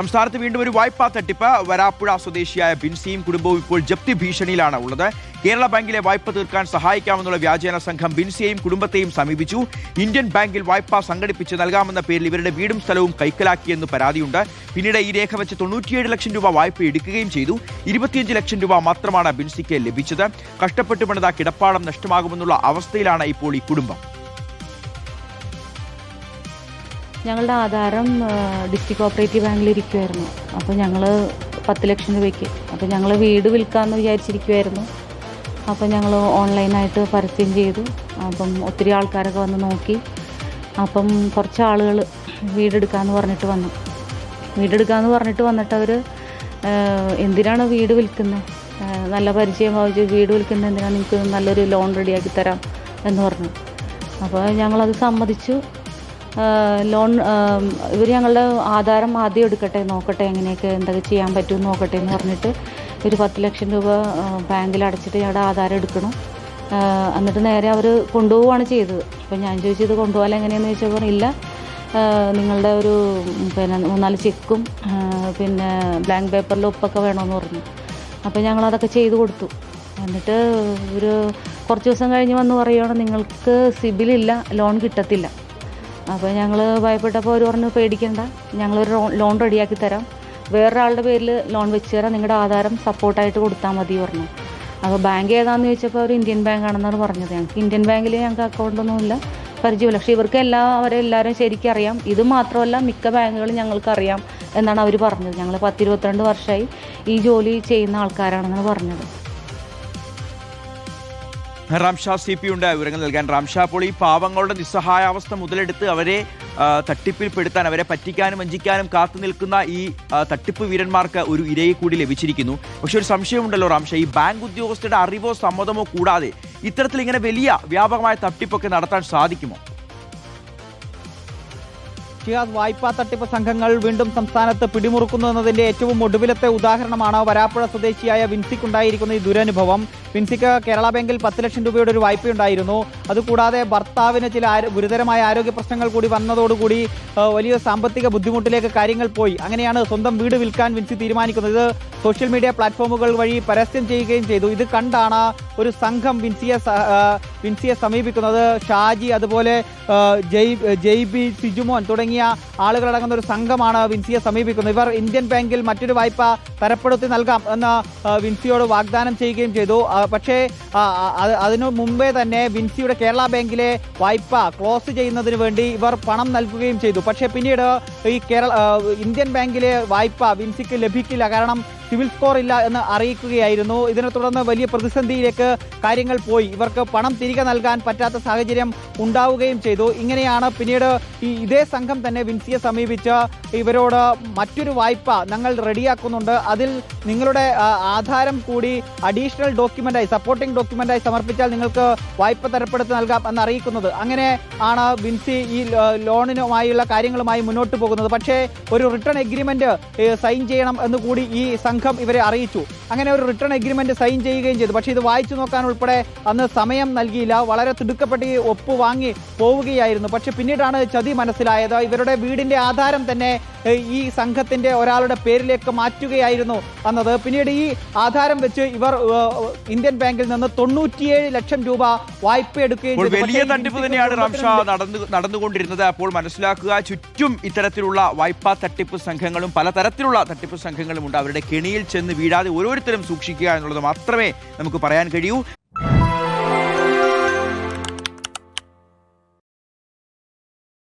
സംസ്ഥാനത്ത് വീണ്ടും ഒരു വായ്പാ തട്ടിപ്പ്. വരാപ്പുഴ സ്വദേശിയായ ബിൻസിയും കുടുംബവും ഇപ്പോൾ ജപ്തി ഭീഷണിയിലാണ് ഉള്ളത്. കേരള ബാങ്കിലെ വായ്പ തീർക്കാൻ സഹായിക്കാമെന്നുള്ള വ്യാജേന സംഘം ബിൻസിയെയും കുടുംബത്തെയും സമീപിച്ചു. ഇന്ത്യൻ ബാങ്കിൽ വായ്പ സംഘടിപ്പിച്ച് നൽകാമെന്ന പേരിൽ ഇവരുടെ വീടും സ്ഥലവും കൈക്കലാക്കിയെന്ന് പരാതിയുണ്ട്. പിന്നീട് ഈ രേഖ വെച്ച് 97 ലക്ഷം രൂപ വായ്പ എടുക്കുകയും ചെയ്തു. 25 ലക്ഷം രൂപ മാത്രമാണ് ബിൻസിക്ക് ലഭിച്ചത്. കഷ്ടപ്പെട്ട് പണിത കിടപ്പാടം നഷ്ടമാകുമെന്നുള്ള അവസ്ഥയിലാണ് ഇപ്പോൾ ഈ കുടുംബം. ഞങ്ങളുടെ ആധാരം ഡിസ്ട്രിക്ട് കോപ്പറേറ്റീവ് ബാങ്കിൽ ഇരിക്കുമായിരുന്നു. അപ്പോൾ ഞങ്ങൾ 10 ലക്ഷം രൂപയ്ക്ക് അപ്പോൾ ഞങ്ങൾ വീട് വിൽക്കാമെന്ന് വിചാരിച്ചിരിക്കുമായിരുന്നു. അപ്പോൾ ഞങ്ങൾ ഓൺലൈനായിട്ട് പരസ്യം ചെയ്തു. അപ്പം ഒത്തിരി ആൾക്കാരൊക്കെ വന്ന് നോക്കി. അപ്പം കുറച്ച് ആളുകൾ വീടെടുക്കാമെന്ന് പറഞ്ഞിട്ട് വന്നിട്ട് അവർ എന്തിനാണ് വീട് വിൽക്കുന്നത്, നല്ല പരിചയം ഭാവിച്ച് വീട് വിൽക്കുന്നത് എന്തിനാണ്, നിങ്ങൾക്ക് നല്ലൊരു ലോൺ റെഡിയാക്കി തരാം എന്ന് പറഞ്ഞു. അപ്പോൾ ഞങ്ങളത് സമ്മതിച്ചു. ലോൺ ഇവർ ഞങ്ങളുടെ ആധാരം ആദ്യം എടുക്കട്ടെ, നോക്കട്ടെ എങ്ങനെയൊക്കെ എന്തൊക്കെ ചെയ്യാൻ പറ്റുമെന്ന് നോക്കട്ടെ എന്ന് പറഞ്ഞിട്ട് ഒരു 10 ലക്ഷം രൂപ ബാങ്കിൽ അടച്ചിട്ട് ഞങ്ങളുടെ ആധാരം എടുക്കണം. എന്നിട്ട് നേരെ അവർ കൊണ്ടുപോവുകയാണ് ചെയ്തത്. അപ്പോൾ ഞാൻ ചോദിച്ചു ഇത് കൊണ്ടുപോകാൻ എങ്ങനെയാണെന്ന് ചോദിച്ചപ്പോൾ ഇല്ല, നിങ്ങളുടെ ഒരു 3-4 ചെക്കും പിന്നെ ബ്ലാങ്ക് പേപ്പറിൽ ഒപ്പൊക്കെ വേണമെന്ന് പറഞ്ഞു. അപ്പോൾ ഞങ്ങളതൊക്കെ ചെയ്ത് കൊടുത്തു. എന്നിട്ട് ഒരു കുറച്ച് ദിവസം കഴിഞ്ഞ് വന്ന് പറയുകയാണ് നിങ്ങൾക്ക് സിബിലില്ല, ലോൺ കിട്ടത്തില്ല. അപ്പോൾ ഞങ്ങൾ ഭയപ്പെട്ടപ്പോൾ അവർ പറഞ്ഞു പേടിക്കണ്ട, ഞങ്ങളൊരു ലോൺ റെഡിയാക്കി തരാം, വേറൊരാളുടെ പേരിൽ ലോൺ വെച്ച് തരാം, നിങ്ങളുടെ ആധാരം സപ്പോർട്ടായിട്ട് കൊടുത്താൽ മതി പറഞ്ഞു. അപ്പോൾ ബാങ്ക് ഏതാണെന്ന് ചോദിച്ചപ്പോൾ അവർ ഇന്ത്യൻ ബാങ്ക് ആണെന്നാണ് പറഞ്ഞത്. ഞങ്ങൾക്ക് ഇന്ത്യൻ ബാങ്കിൽ ഞങ്ങൾക്ക് അക്കൗണ്ടൊന്നുമില്ല, പരിചയമില്ല. പക്ഷേ ഇവർക്ക് അവരെല്ലാവരും ശരിക്കും അറിയാം. ഇത് മാത്രമല്ല മിക്ക ബാങ്കുകളും ഞങ്ങൾക്കറിയാം എന്നാണ് അവർ പറഞ്ഞത്. ഞങ്ങൾ 10-22 വർഷമായി ഈ ജോലി ചെയ്യുന്ന ആൾക്കാരാണെന്നാണ് പറഞ്ഞത്. റാംഷാ CP ഉണ്ട് വിവരങ്ങൾ നൽകാൻ. റാംഷാ, അപ്പോൾ ഈ പാവങ്ങളുടെ നിസ്സഹായാവസ്ഥ മുതലെടുത്ത് അവരെ തട്ടിപ്പിൽപ്പെടുത്താൻ, അവരെ പറ്റിക്കാനും വഞ്ചിക്കാനും കാത്തു നിൽക്കുന്ന ഈ തട്ടിപ്പ് വീരന്മാർക്ക് ഒരു ഇരയെ കൂടി ലഭിച്ചിരിക്കുന്നു. പക്ഷെ ഒരു സംശയമുണ്ടല്ലോ റാംഷാ, ഈ ബാങ്ക് ഉദ്യോഗസ്ഥരുടെ അറിവോ സമ്മതമോ കൂടാതെ ഇത്തരത്തിൽ ഇങ്ങനെ വലിയ വ്യാപകമായ തട്ടിപ്പൊക്കെ നടത്താൻ സാധിക്കുമോ? വായ്പാ തട്ടിപ്പ് സംഘങ്ങൾ വീണ്ടും സംസ്ഥാനത്ത് പിടിമുറുക്കുന്നു എന്നതിന്റെ ഏറ്റവും ഒടുവിലത്തെ ഉദാഹരണമാണ് വരാപ്പുഴ സ്വദേശിയായ വിൻസിക്കുണ്ടായിരിക്കുന്ന ഈ ദുരനുഭവം. വിൻസിക്ക് കേരള ബാങ്കിൽ 10 ലക്ഷം രൂപയുടെ ഒരു വായ്പയുണ്ടായിരുന്നു. അതുകൂടാതെ ഭർത്താവിന് ചില ഗുരുതരമായ ആരോഗ്യ പ്രശ്നങ്ങൾ കൂടി വന്നതോടുകൂടി വലിയ സാമ്പത്തിക ബുദ്ധിമുട്ടിലേക്ക് കാര്യങ്ങൾ പോയി. അങ്ങനെയാണ് സ്വന്തം വീട് വിൽക്കാൻ വിൻസി തീരുമാനിക്കുന്നത്. ഇത് സോഷ്യൽ മീഡിയ പ്ലാറ്റ്ഫോമുകൾ വഴി പരസ്യം ചെയ്യുകയും ചെയ്തു. ഇത് കണ്ടാണ് ഒരു സംഘം വിൻസിയെ സമീപിക്കുന്നത്. ഷാജി, അതുപോലെ ജെയ്ബി, സിജുമോൻ തുടങ്ങിയ ആളുകളടങ്ങുന്ന ഒരു സംഘമാണ് വിൻസിയെ സമീപിക്കുന്നത്. ഇവർ ഇന്ത്യൻ ബാങ്കിൽ മറ്റൊരു വായ്പ തരപ്പെടുത്തി നൽകാം എന്ന് വിൻസിയോട് വാഗ്ദാനം ചെയ്യുകയും ചെയ്തു. പക്ഷേ അതിനു മുമ്പേ തന്നെ വിൻസിയുടെ കേരള ബാങ്കിലെ വായ്പ ക്ലോസ് ചെയ്യുന്നതിന് വേണ്ടി ഇവർ പണം നൽകുകയും ചെയ്തു. പക്ഷേ പിന്നീട് ഈ ഇന്ത്യൻ ബാങ്കിലെ വായ്പ വിൻസിക്ക് ലഭിക്കില്ല, കാരണം സിവിൽ സ്കോർ ഇല്ല എന്ന് അറിയിക്കുകയായിരുന്നു. ഇതിനെ തുടർന്ന് വലിയ പ്രതിസന്ധിയിലേക്ക് കാര്യങ്ങൾ പോയി. ഇവർക്ക് പണം തിരികെ നൽകാൻ പറ്റാത്ത സാഹചര്യം ഉണ്ടാവുകയും ചെയ്തു. ഇങ്ങനെയാണ് പിന്നീട് ഇതേ സംഘം തന്നെ വിൻസിയെ സമീപിച്ച് ഇവരോട് മറ്റൊരു വായ്പ ഞങ്ങൾ റെഡിയാക്കുന്നുണ്ട്, അതിൽ നിങ്ങളുടെ ആധാരം കൂടി അഡീഷണൽ ഡോക്യുമെന്റായി, സപ്പോർട്ടിംഗ് ഡോക്യുമെന്റായി സമർപ്പിച്ചാൽ നിങ്ങൾക്ക് വായ്പ തരപ്പെടുത്തി നൽകാം എന്ന് അറിയിക്കുന്നത്. അങ്ങനെ ആണ് വിൻസി ഈ ലോണിനുമായുള്ള കാര്യങ്ങളുമായി മുന്നോട്ട് പോകുന്നത്. പക്ഷേ ഒരു റിട്ടേൺ എഗ്രിമെന്റ് സൈൻ ചെയ്യണം എന്ന് കൂടി ഈ സംഘം ഇവരെ അറിയിച്ചു. അങ്ങനെ ഒരു റിട്ടേൺ എഗ്രിമെന്റ് സൈൻ ചെയ്യുകയും ചെയ്തു. പക്ഷേ ഇത് വായിച്ചു നോക്കാൻ ഉൾപ്പെടെ അന്ന് സമയം നൽകിയില്ല. വളരെ തിടുക്കപ്പെട്ട് ഈ ഒപ്പ് വാങ്ങി പോവുകയായിരുന്നു. പക്ഷെ പിന്നീടാണ് ചതി മനസ്സിലായത്. ഇവരുടെ വീടിന്റെ ആധാരം തന്നെ ഈ സംഘത്തിന്റെ ഒരാളുടെ പേരിലേക്ക് മാറ്റുകയായിരുന്നു വന്നത്. പിന്നീട് ഈ ആധാരം വെച്ച് ഇവർ ഇന്ത്യൻ ബാങ്കിൽ നിന്ന് 97 ലക്ഷം രൂപ വായ്പ എടുക്കുകയും ചെയ്തു. വലിയ തട്ടിപ്പ് തന്നെയാണ് റാംഷാ നടന്നുകൊണ്ടിരുന്നത്. അപ്പോൾ മനസ്സിലാക്കുക, ചുറ്റും ഇത്തരത്തിലുള്ള വായ്പാ തട്ടിപ്പ് സംഘങ്ങളും പലതരത്തിലുള്ള തട്ടിപ്പ് സംഘങ്ങളും ഉണ്ട്. അവരുടെ കെണിയിൽ ചെന്ന് വീഴാതെ ഓരോരുത്തരും സൂക്ഷിക്കുക എന്നുള്ളത് മാത്രമേ നമുക്ക് പറയാൻ കഴിയൂ.